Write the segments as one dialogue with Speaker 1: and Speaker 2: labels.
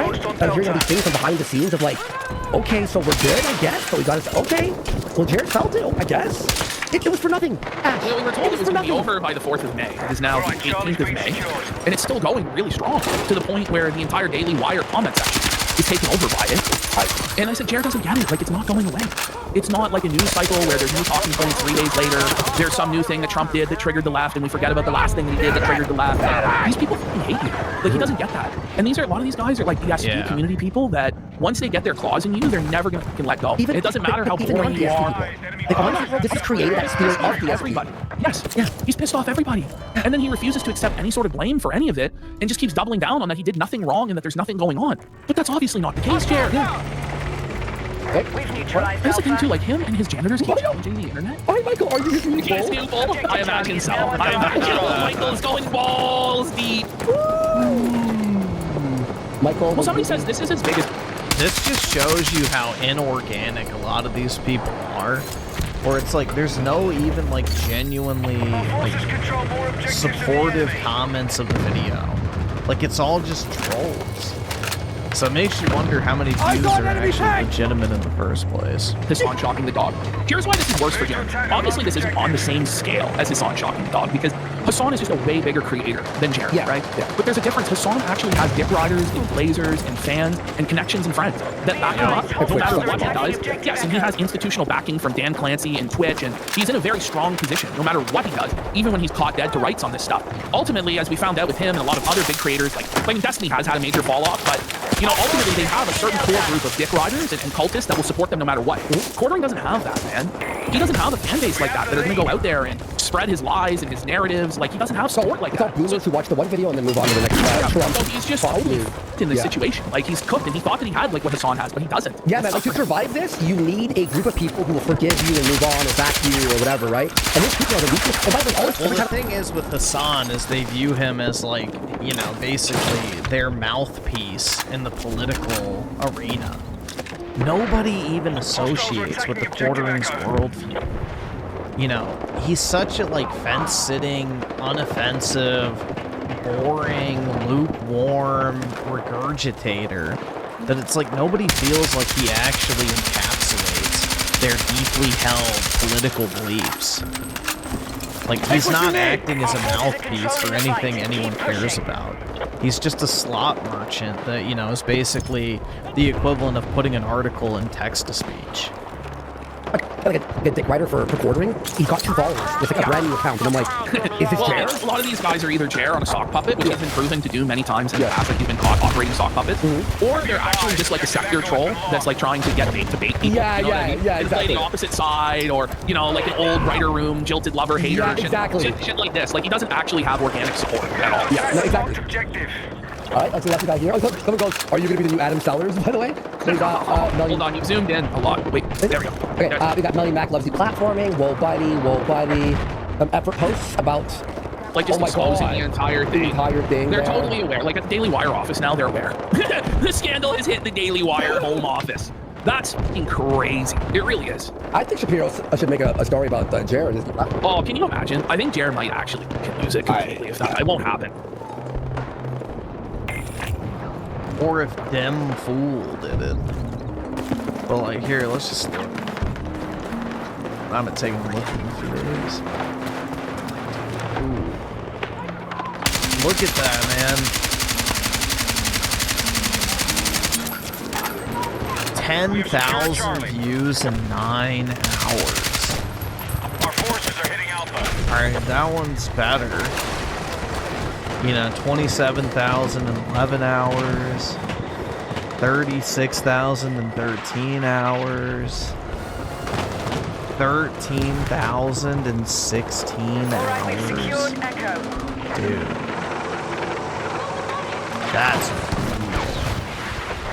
Speaker 1: what? I'm hearing all these things from behind the scenes of like, okay, so we're good, I guess, but we got to, okay. Well, Jared felt it, I guess. It was for nothing. Ash,
Speaker 2: we were told it was going to be over by the 4th of May. It is now the 18th of May, and it's still going really strong to the point where the entire Daily Wire comment section is taken over by it. And I said, Jared doesn't get it. Like, it's not going away. It's not like a news cycle where there's new talking points 3 days later. There's some new thing that Trump did that triggered the left, and we forget about the last thing that he did that triggered the left. These people fucking hate you. Like, he doesn't get that. And a lot of these guys are like the ST community people that once they get their claws in you, they're never going to fucking let go. It doesn't matter how boring you are.
Speaker 1: Like, honestly, this has created that spirit of the
Speaker 2: everybody. Yes, yeah, he's pissed off everybody. And then he refuses to accept any sort of blame for any of it and just keeps doubling down on that he did nothing wrong and that there's nothing going on. But that's obviously not the case, Jared. Here's the thing too, like him and his janitors keep challenging the internet.
Speaker 1: All right, Michael, are you his new bull?
Speaker 2: I imagine so. I imagine Michael's going balls deep.
Speaker 1: Michael,
Speaker 2: well, somebody says this is as big as...
Speaker 3: This just shows you how inorganic a lot of these people are. Where it's like, there's no even like genuinely like supportive comments of the video. Like, it's all just trolls. So it makes you wonder how many views are actually legitimate in the first place.
Speaker 2: Hassan shocking the dog. Here's why this is worse for Jared. Obviously, this isn't on the same scale as Hassan shocking the dog because Hassan is just a way bigger creator than Jared, right? Yeah. But there's a difference. Hassan actually has dip riders and blazers and fans and connections and friends that back him up no matter what he does. Yes, and he has institutional backing from Dan Clancy and Twitch, and he's in a very strong position no matter what he does, even when he's caught dead to rights on this stuff. Ultimately, as we found out with him and a lot of other big creators, like Destiny has had a major fall off, but ultimately they have a certain core group of dick riders and cultists that will support them no matter what. Quartering doesn't have that, man. He doesn't have a fan base like that are going to go out there and spread his lies and his narratives. Like, he doesn't have support like that.
Speaker 1: Boomers who watch the one video and then move on to the next Trump.
Speaker 2: So he's just totally in this situation. Like, he's cooked, and he thought that he had like what Hassan has, but he doesn't.
Speaker 1: Yeah, man. Like, to survive this, you need a group of people who will forgive you and move on or back you or whatever, right? And these people are the weakest. And by the way,
Speaker 3: the thing is with Hassan is they view him as like, basically their mouthpiece in the political arena. Nobody even associates with the Quartering's worldview. He's such a like fence-sitting, unoffensive, boring, lukewarm regurgitator that it's like nobody feels like he actually encapsulates their deeply held political beliefs. Like, he's not acting as a mouthpiece for anything anyone cares about. He's just a slot merchant that, is basically the equivalent of putting an article in text-to-speech.
Speaker 1: Like a dick writer for Quartering, he got 2 followers with like a brand new account, and I'm like, is this Jared?
Speaker 2: A lot of these guys are either Jared on a sock puppet, which he's been proven to do many times in the past, like he's been caught operating sock puppets, or they're actually just like a sector troll that's like trying to get bait to bait people.
Speaker 1: Yeah,
Speaker 2: play the opposite side, or like an old writer room, jilted lover hater, shit like this. Like, he doesn't actually have organic support at all.
Speaker 1: Yeah, no, exactly. All right, let's see that guy here. Oh, someone goes, are you going to be the new Adam Sellers, by the way? There's,
Speaker 2: hold on, you've zoomed in a lot. Wait, there we go.
Speaker 1: Okay, we got Melly Mac loves the platforming, Woe Buddy, effort posts about...
Speaker 2: Like, just exposing the entire thing. They're totally aware. Like, at the Daily Wire office now, they're aware. The scandal has hit the Daily Wire home office. That's fucking crazy. It really is.
Speaker 1: I think Shapiro should make a story about Jared.
Speaker 2: Oh, can you imagine? I think Jared might actually lose it completely if that. It won't happen.
Speaker 3: Or if Dem Fool did it. But like, here, let's just look. I'm gonna take a look at the videos. Ooh. Look at that, man. 10,000 views in 9 hours.
Speaker 4: Our forces are hitting Alpha.
Speaker 3: Alright, that one's better. 27,000 in 11 hours, 36,000 in 13 hours, 13,000 in 16 hours. Dude. That's...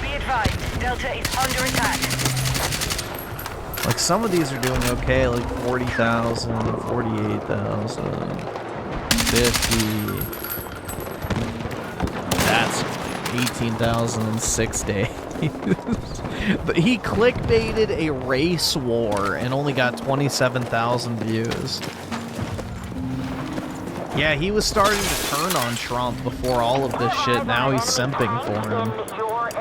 Speaker 5: Be advised, Delta is under attack.
Speaker 3: Like, some of these are doing okay, like 40,000, 48,000, 50... That's 18,000 in 6 days. But he clickbaited a race war and only got 27,000 views. Yeah, he was starting to turn on Trump before all of this shit. Now he's simping for him.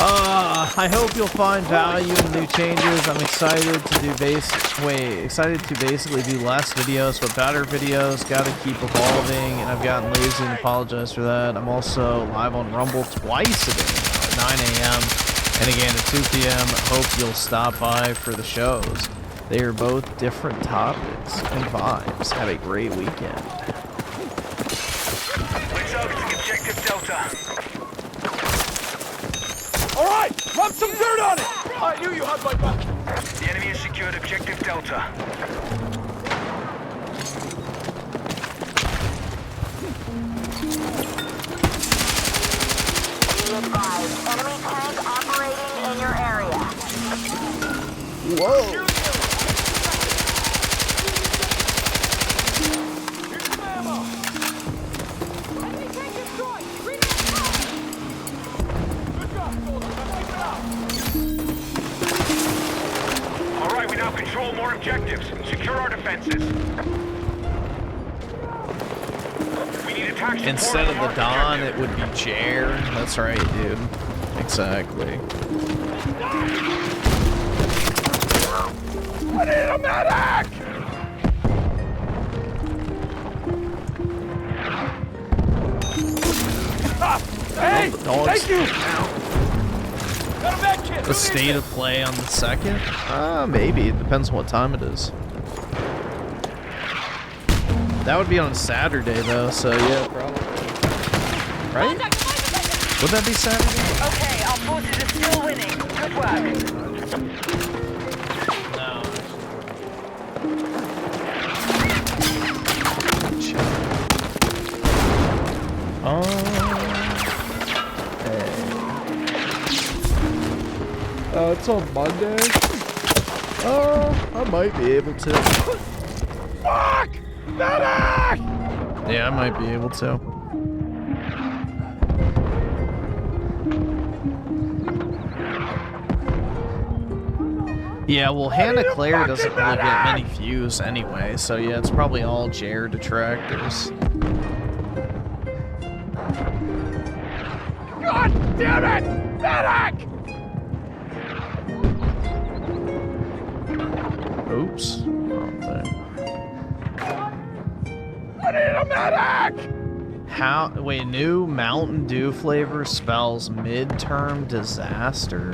Speaker 3: I hope you'll find value in the new changes. I'm excited to do basically do less videos, but better videos. Gotta keep evolving, and I've gotten lazy and apologize for that. I'm also live on Rumble twice a day now at 9 a.m. and again at 2 p.m. Hope you'll stop by for the shows. They are both different topics and vibes. Have a great weekend.
Speaker 4: We're targeting objective Delta.
Speaker 6: All right, rub some dirt on it. I knew you had my back.
Speaker 4: The enemy has secured objective Delta.
Speaker 5: Be advised, enemy tank operating in your area.
Speaker 3: Whoa!
Speaker 4: All right, we now control more objectives. Secure our defenses. We need attack support
Speaker 3: Instead
Speaker 4: on
Speaker 3: of the
Speaker 4: marked
Speaker 3: Dawn,
Speaker 4: objective.
Speaker 3: it would be Jer. That's right, dude. Exactly.
Speaker 6: I need a medic. Hey,
Speaker 3: Dogs.
Speaker 6: thank you. Got a med kit.
Speaker 3: The state of play on the second? Maybe. It depends on what time it is. That would be on Saturday, though, so yeah, probably. Right? Would that be Saturday?
Speaker 5: Okay, our forces are still winning. Good work.
Speaker 3: No. It's on Monday? I might be able to.
Speaker 6: Fuck! Medic!
Speaker 3: Yeah, I might be able to. Yeah, well, Hannah Claire doesn't really get many views anyway, so yeah, it's probably all Jer detractors.
Speaker 6: God damn it! Medic!
Speaker 3: Oops. Wrong thing.
Speaker 6: I need a medic!
Speaker 3: How? Wait, new Mountain Dew flavor spells midterm disaster.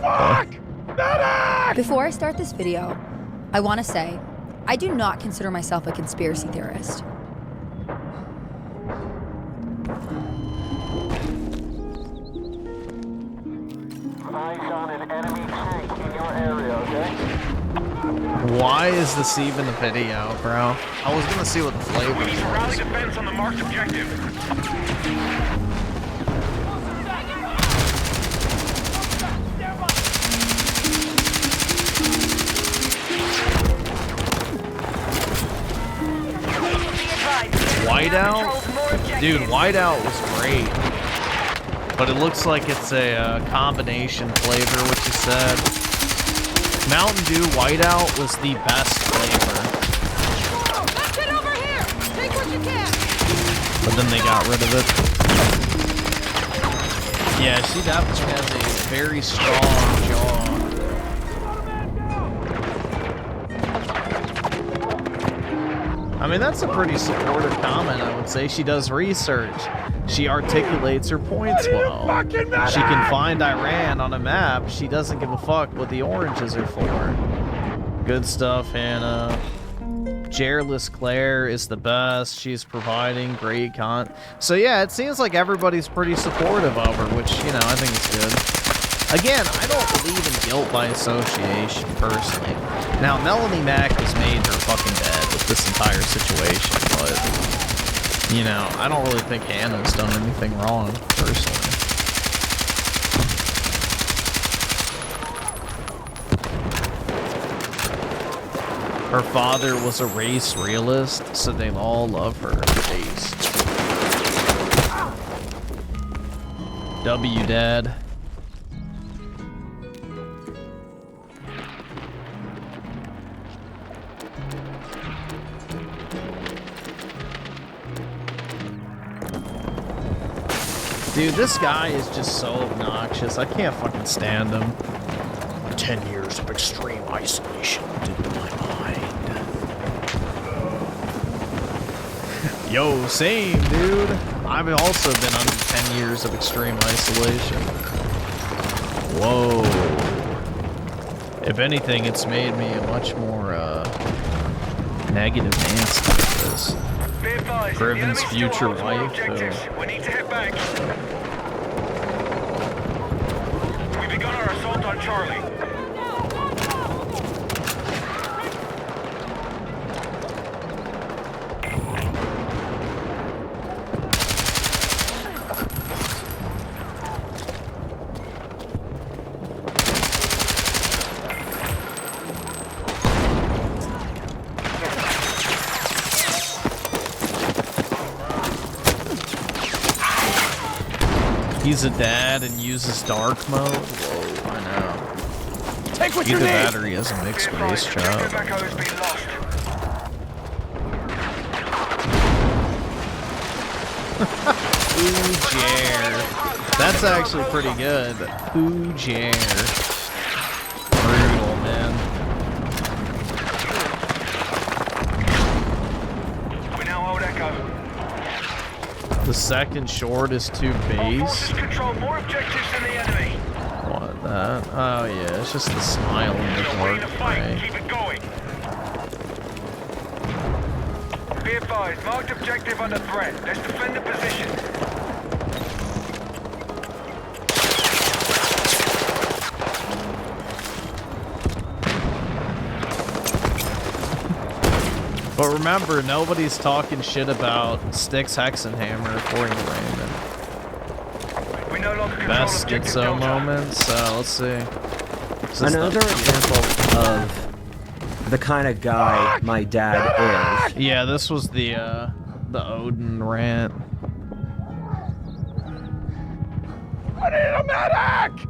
Speaker 6: Fuck! Medic!
Speaker 7: Before I start this video, I want to say, I do not consider myself a conspiracy theorist.
Speaker 4: Eyes on an enemy tank in your area, okay?
Speaker 3: Why is this even a video, bro? I was gonna see what the flavor
Speaker 4: We need to rally
Speaker 3: was.
Speaker 4: defense on the marked objective.
Speaker 3: Whiteout? Dude, Whiteout was great. But it looks like it's a combination flavor, which you said. Mountain Dew Whiteout was the best flavor.
Speaker 8: Let's get over here! Take what you can!
Speaker 3: But then they got rid of it. Yeah, she definitely has a very strong jaw. I mean, that's a pretty supportive comment, I would say. She does research. She articulates her points well. She can find Iran on a map. She doesn't give a fuck what the oranges are for. Good stuff, Hannah. Jerless Claire is the best. She's providing great content. So yeah, it seems like everybody's pretty supportive of her, which, you know, I think is good. Again, I don't believe in guilt by association, personally. Now, Melanie Mack has made her fucking bed with this entire situation, but, you know, I don't really think Hannah's done anything wrong, personally. Her father was a race realist, so they all love her. Race. W, Dad. Dude, this guy is just so obnoxious. I can't fucking stand him. 10 years of extreme isolation did my mind. Yo, same, dude. I've also been under 10 years of extreme isolation. Whoa. If anything, it's made me a much more, negative Nancy with this. Griven's future wife.
Speaker 6: We need to head back. We've begun our assault on Charlie.
Speaker 3: He's a dad and uses dark mode? Whoa, I know.
Speaker 6: Take what you
Speaker 3: Either
Speaker 6: need.
Speaker 3: that or he has a mixed race child.
Speaker 6: Tobacco has been lost.
Speaker 3: Ooh, that's actually pretty good. Ooh, brutal, man.
Speaker 6: We now hold Echo.
Speaker 3: The second short is too
Speaker 6: Our
Speaker 3: base.
Speaker 6: forces control more objectives than the enemy.
Speaker 3: What, that? Oh yeah, it's just the smile in the
Speaker 6: You're winning
Speaker 3: dark
Speaker 6: the fight.
Speaker 3: gray.
Speaker 6: Keep it going. Be advised, marked objective under threat. Let's defend the position.
Speaker 3: But remember, nobody's talking shit about Styx Hexenhammer according to Raymond.
Speaker 6: We no longer control
Speaker 3: Best
Speaker 6: objective
Speaker 3: schizo
Speaker 6: Delta.
Speaker 3: moments, let's see. This is
Speaker 9: Another example of the kind of guy my dad is.
Speaker 3: Yeah, this was the Odin rant.
Speaker 6: I need a medic!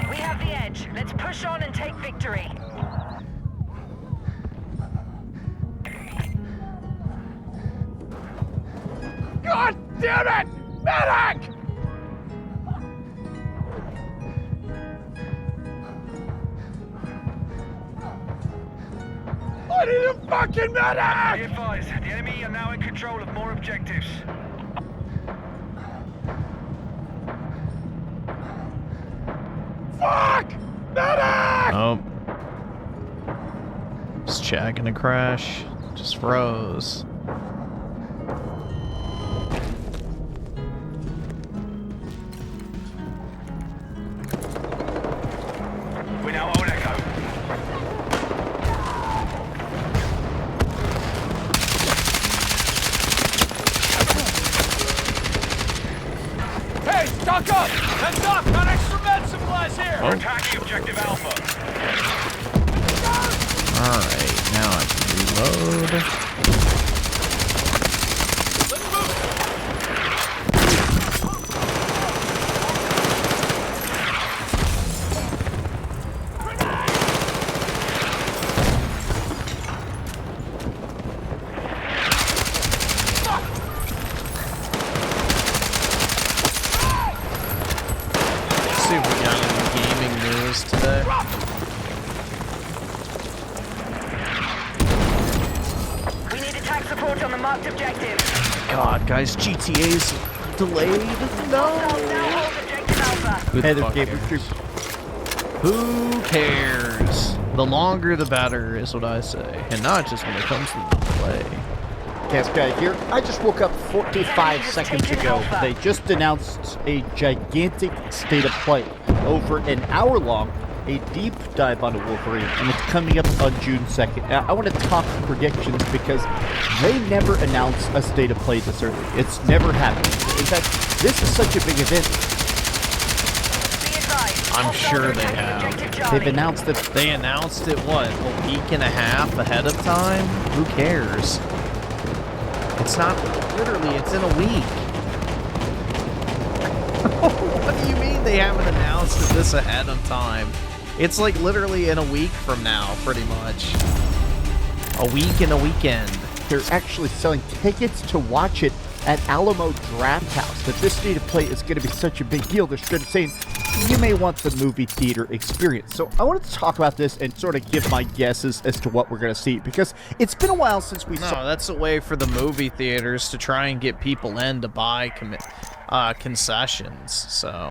Speaker 5: We have the edge. Let's push on and take victory.
Speaker 6: God damn it! Medic! I need a fucking medic! Be advised, the enemy are now in control of more objectives. Fuck! Medic!
Speaker 3: Oh. Just checking a crash. Just froze.
Speaker 6: We now hold Echo. Hey, stock up! Heads up! Got extra med supplies here! We're attacking objective Alpha.
Speaker 3: Alright, now I can reload. See if we got any gaming news today.
Speaker 5: We need attack support on the marked objective.
Speaker 3: God, guys, GTA's delayed.
Speaker 5: Hostiles now hold objective Alpha.
Speaker 3: Who the fuck cares? Who cares? The longer the better is what I say. And not just when it comes to the delay.
Speaker 10: Cast guy here. I just woke up 45 seconds ago. They just announced a gigantic state of play. Over an hour long, a deep dive on a Wolverine, and it's coming up on June 2nd. I want to talk predictions because they never announce a state of play this early. It's never happened. In fact, this is such a big event.
Speaker 3: I'm sure they have.
Speaker 10: They've announced it.
Speaker 3: They announced it, what, a week and a half ahead of time? Who cares? It's not, literally, it's in a week. What do you mean they haven't announced it this ahead of time? It's like literally in a week from now, pretty much. A week and a weekend.
Speaker 10: They're actually selling tickets to watch it at Alamo Drafthouse that this state of play is going to be such a big deal. They're straight up saying you may want the movie theater experience. So I wanted to talk about this and sort of give my guesses as to what we're going to see, because it's been a while since we saw...
Speaker 3: No, that's a way for the movie theaters to try and get people in to buy concessions, so...